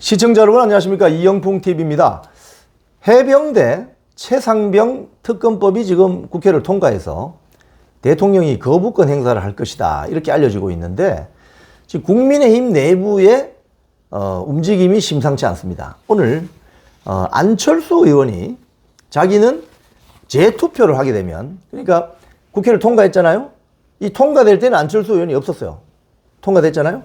시청자 여러분 안녕하십니까, 이영풍TV입니다. 해병대 최상병 특검법이 지금 국회를 통과해서 대통령이 거부권 행사를 할 것이다, 이렇게 알려지고 있는데 지금 국민의힘 내부의 움직임이 심상치 않습니다. 오늘 안철수 의원이 자기는 재투표를 하게 되면, 그러니까 국회를 통과했잖아요. 이 통과될 때는 안철수 의원이 없었어요. 통과됐잖아요.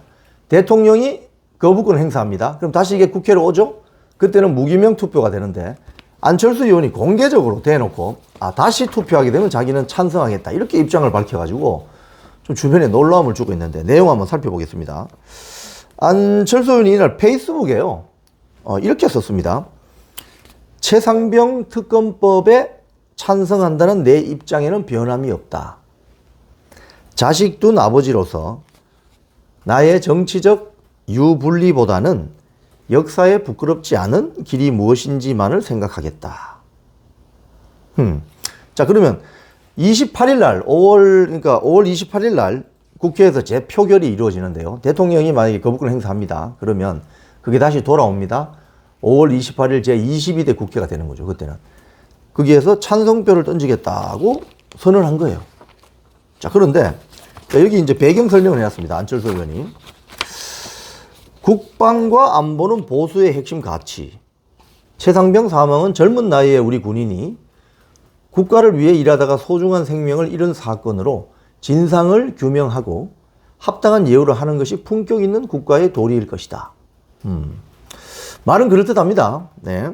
대통령이 거부권 행사합니다. 그럼 다시 이게 국회로 오죠? 그때는 무기명 투표가 되는데 안철수 의원이 공개적으로 대놓고 다시 투표하게 되면 자기는 찬성하겠다, 이렇게 입장을 밝혀가지고 좀 주변에 놀라움을 주고 있는데 내용 한번 살펴보겠습니다. 안철수 의원이 이날 페이스북에요, 이렇게 썼습니다. 최상병 특검법에 찬성한다는 내 입장에는 변함이 없다. 자식 둔 아버지로서 나의 정치적 유불리보다는 역사에 부끄럽지 않은 길이 무엇인지만을 생각하겠다. 자, 그러면 28일 날, 그러니까 5월 28일 날 국회에서 재표결이 이루어지는데요. 대통령이 만약에 거부권 행사합니다. 그러면 그게 다시 돌아옵니다. 5월 28일 제22대 국회가 되는 거죠, 그때는. 거기에서 찬성표를 던지겠다고 선언한 거예요. 자, 그런데 여기 이제 배경 설명을 해놨습니다. 안철수 의원이. 국방과 안보는 보수의 핵심 가치. 최상병 사망은 젊은 나이에 우리 군인이 국가를 위해 일하다가 소중한 생명을 잃은 사건으로 진상을 규명하고 합당한 예우를 하는 것이 품격 있는 국가의 도리일 것이다. 말은 그럴듯합니다. 네.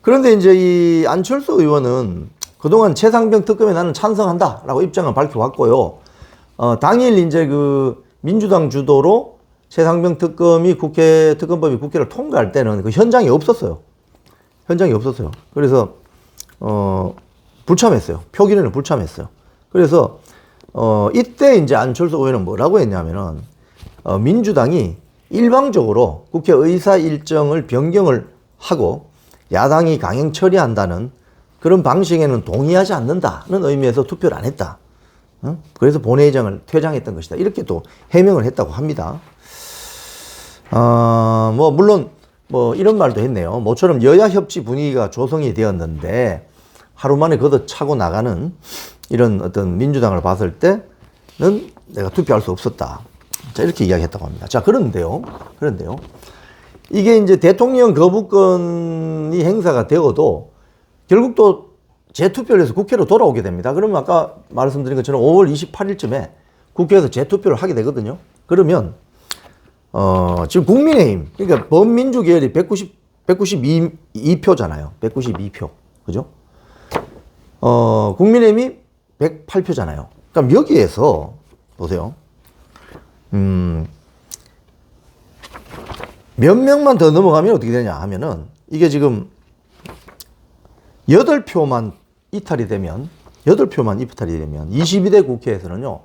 그런데 이제 이 안철수 의원은 그동안 최상병 특검에 나는 찬성한다라고 입장을 밝혀왔고요. 당일 이제 그 민주당 주도로 최상병 특검법이 국회를 통과할 때는 그 현장이 없었어요. 현장이 없었어요. 그래서, 불참했어요. 표결에는 불참했어요. 그래서, 이때 이제 안철수 의원은 뭐라고 했냐면은, 민주당이 일방적으로 국회 의사 일정을 변경을 하고 야당이 강행 처리한다는 그런 방식에는 동의하지 않는다는 의미에서 투표를 안 했다. 그래서 본회의장을 퇴장했던 것이다, 이렇게 또 해명을 했다고 합니다. 물론, 이런 말도 했네요. 모처럼 여야 협치 분위기가 조성이 되었는데, 하루 만에 걷어차고 나가는 이런 어떤 민주당을 봤을 때는 내가 투표할 수 없었다. 자, 이렇게 이야기했다고 합니다. 자, 그런데요. 이게 이제 대통령 거부권이 행사가 되어도 결국 또 재투표를 해서 국회로 돌아오게 됩니다. 그러면 아까 말씀드린 것처럼 5월 28일쯤에 국회에서 재투표를 하게 되거든요. 그러면 지금 국민의힘, 그러니까 범민주 계열이 192표잖아요. 192표. 그죠? 국민의힘이 108표잖아요. 그럼 여기에서, 보세요. 몇 명만 더 넘어가면 어떻게 되냐 하면은, 이게 지금 8표만 이탈이 되면, 22대 국회에서는요,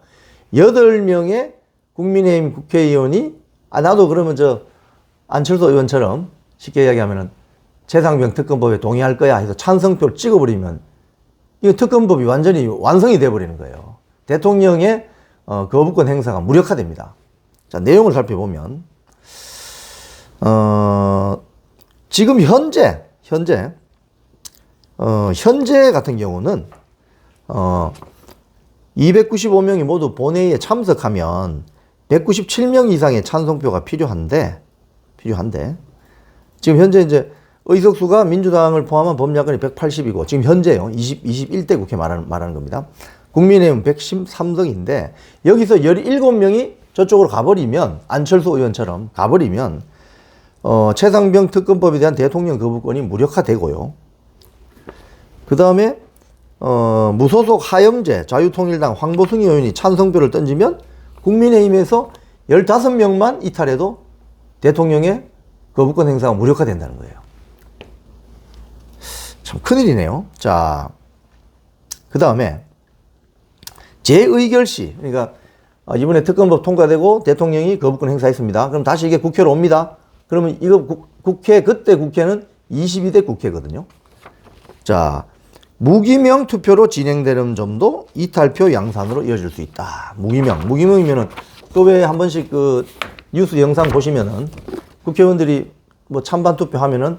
8명의 국민의힘 국회의원이 나도 그러면 안철수 의원처럼 쉽게 이야기하면은 최상병 특검법에 동의할 거야 해서 찬성표를 찍어버리면 이 특검법이 완전히 완성이 돼버리는 거예요. 대통령의 거부권 행사가 무력화됩니다. 자, 내용을 살펴보면, 지금 현재 같은 경우는, 295명이 모두 본회의에 참석하면 197명 이상의 찬성표가 필요한데, 지금 현재 이제 의석수가 민주당을 포함한 범야권이 180이고, 지금 현재요, 21대 국회 말하는 겁니다. 국민의힘은 113석인데, 여기서 17명이 저쪽으로 가버리면, 안철수 의원처럼 가버리면, 최상병 특검법에 대한 대통령 거부권이 무력화되고요. 그 다음에, 무소속 하영재 자유통일당 황보승 의원이 찬성표를 던지면 국민의힘에서 15명만 이탈해도 대통령의 거부권 행사가 무력화된다는 거예요. 참 큰일이네요. 자, 그 다음에 재의결시, 그러니까 이번에 특검법 통과되고 대통령이 거부권 행사했습니다. 그럼 다시 이게 국회로 옵니다. 그러면 이거 그때 국회는 22대 국회거든요. 자, 무기명 투표로 진행되는 점도 이탈표 양산으로 이어질 수 있다. 무기명이면은 그 외에 한 번씩 그 뉴스 영상 보시면은 국회의원들이 뭐 찬반 투표하면은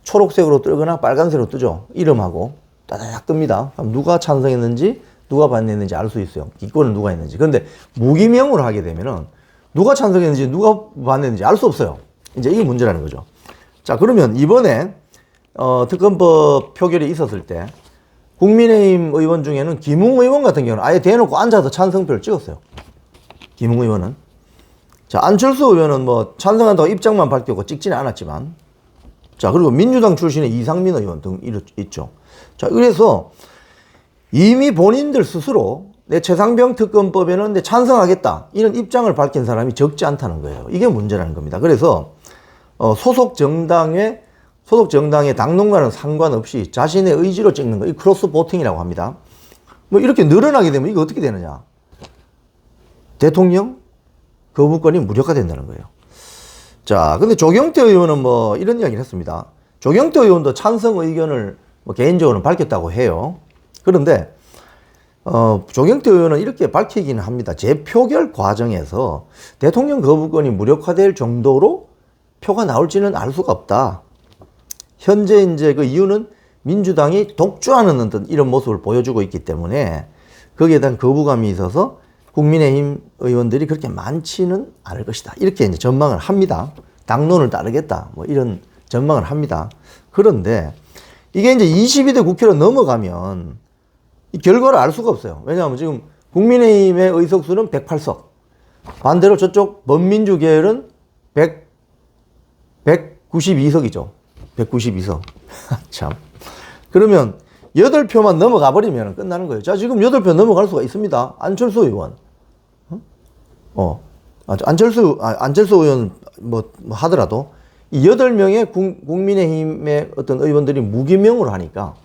초록색으로 뜨거나 빨간색으로 뜨죠. 이름하고 따다닥 뜹니다. 그럼 누가 찬성했는지 누가 반대했는지 알 수 있어요. 기권은 누가 했는지. 그런데 무기명으로 하게 되면은 누가 찬성했는지 누가 반대했는지 알 수 없어요. 이제 이게 문제라는 거죠. 자, 그러면 이번에 특검법 표결이 있었을 때 국민의힘 의원 중에는 김웅 의원 같은 경우는 아예 대놓고 앉아서 찬성표를 찍었어요. 김웅 의원은. 자, 안철수 의원은 뭐 찬성한다고 입장만 밝히고 찍지는 않았지만, 자, 그리고 민주당 출신의 이상민 의원 등 있죠. 자, 그래서 이미 본인들 스스로 내 최상병 특검법에는 내 찬성하겠다 이런 입장을 밝힌 사람이 적지 않다는 거예요. 이게 문제라는 겁니다. 그래서 소속 정당의 당론과는 상관없이 자신의 의지로 찍는 거, 이 크로스 보팅이라고 합니다. 뭐 이렇게 늘어나게 되면 이거 어떻게 되느냐? 대통령 거부권이 무력화된다는 거예요. 자, 근데 조경태 의원은 뭐 이런 이야기를 했습니다. 조경태 의원도 찬성 의견을 뭐 개인적으로는 밝혔다고 해요. 그런데 조경태 의원은 이렇게 밝히기는 합니다. 재표결 과정에서 대통령 거부권이 무력화될 정도로 표가 나올지는 알 수가 없다. 현재 이제 그 이유는 민주당이 독주하는 어떤 이런 모습을 보여주고 있기 때문에 거기에 대한 거부감이 있어서 국민의힘 의원들이 그렇게 많지는 않을 것이다. 이렇게 이제 전망을 합니다. 당론을 따르겠다. 뭐 이런 전망을 합니다. 그런데 이게 이제 22대 국회로 넘어가면 이 결과를 알 수가 없어요. 왜냐하면 지금 국민의힘의 의석수는 108석. 반대로 저쪽 범민주 계열은 192석이죠. 192석. 참. 그러면 8표만 넘어가 버리면 끝나는 거예요. 자, 지금 8표 넘어갈 수가 있습니다. 안철수 의원. 안철수 의원 뭐 하더라도 이 8명의 국민의힘의 어떤 의원들이 무기명으로 하니까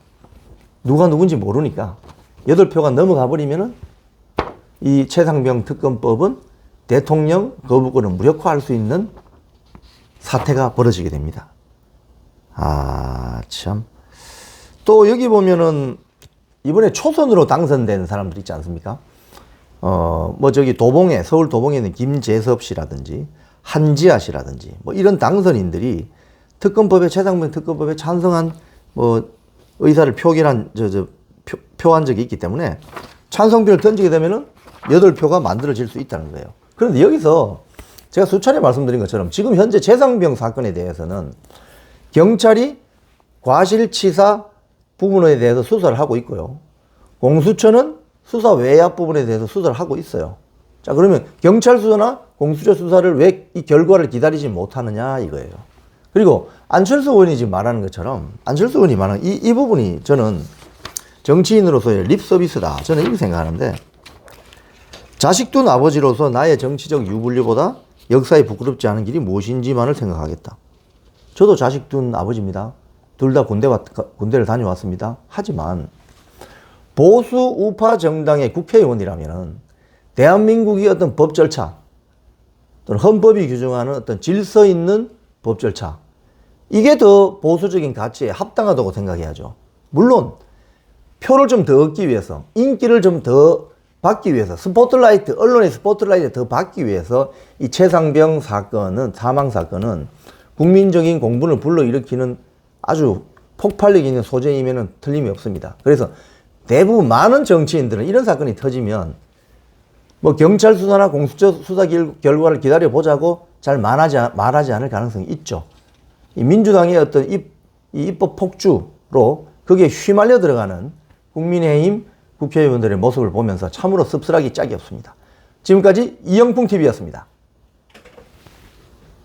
누가 누군지 모르니까 8표가 넘어가 버리면은 이 최상병 특검법은 대통령 거부권을 무력화할 수 있는 사태가 벌어지게 됩니다. 아, 참. 또 여기 보면은 이번에 초선으로 당선된 사람들 있지 않습니까? 뭐 저기 서울 도봉에 있는 김재섭 씨라든지 한지아 씨라든지 뭐 이런 당선인들이 최상병 특검법에 찬성한 뭐 의사를 표결한 표한 적이 있기 때문에 찬성표를 던지게 되면은 8표가 만들어질 수 있다는 거예요. 그런데 여기서 제가 수차례 말씀드린 것처럼 지금 현재 최상병 사건에 대해서는 경찰이 과실치사 부분에 대해서 수사를 하고 있고요. 공수처는 수사 외압 부분에 대해서 수사를 하고 있어요. 자, 그러면 경찰 수사나 공수처 수사를 왜 이 결과를 기다리지 못하느냐 이거예요. 그리고 안철수 의원이 지금 말하는 것처럼 안철수 의원이 말하는 이 부분이 저는 정치인으로서의 립 서비스다. 저는 이렇게 생각하는데 자식 둔 아버지로서 나의 정치적 유불리보다 역사에 부끄럽지 않은 길이 무엇인지만을 생각하겠다. 저도 자식 둔 아버지입니다. 둘 다 군대를 다녀왔습니다. 하지만 보수 우파 정당의 국회의원이라면 대한민국이 어떤 법 절차 또는 헌법이 규정하는 어떤 질서 있는 법 절차 이게 더 보수적인 가치에 합당하다고 생각해야죠. 물론 표를 좀 더 얻기 위해서 인기를 좀 더 받기 위해서 언론의 스포트라이트에 더 받기 위해서 이 최상병 사망 사건은 국민적인 공분을 불러일으키는 아주 폭발력 있는 소재임에는 틀림이 없습니다. 그래서 대부분 많은 정치인들은 이런 사건이 터지면 뭐 경찰 수사나 공수처 수사 결과를 기다려보자고 잘 말하지 않을 가능성이 있죠. 이 민주당의 어떤 입법 폭주로 거기에 휘말려 들어가는 국민의힘 국회의원들의 모습을 보면서 참으로 씁쓸하기 짝이 없습니다. 지금까지 이영풍TV였습니다.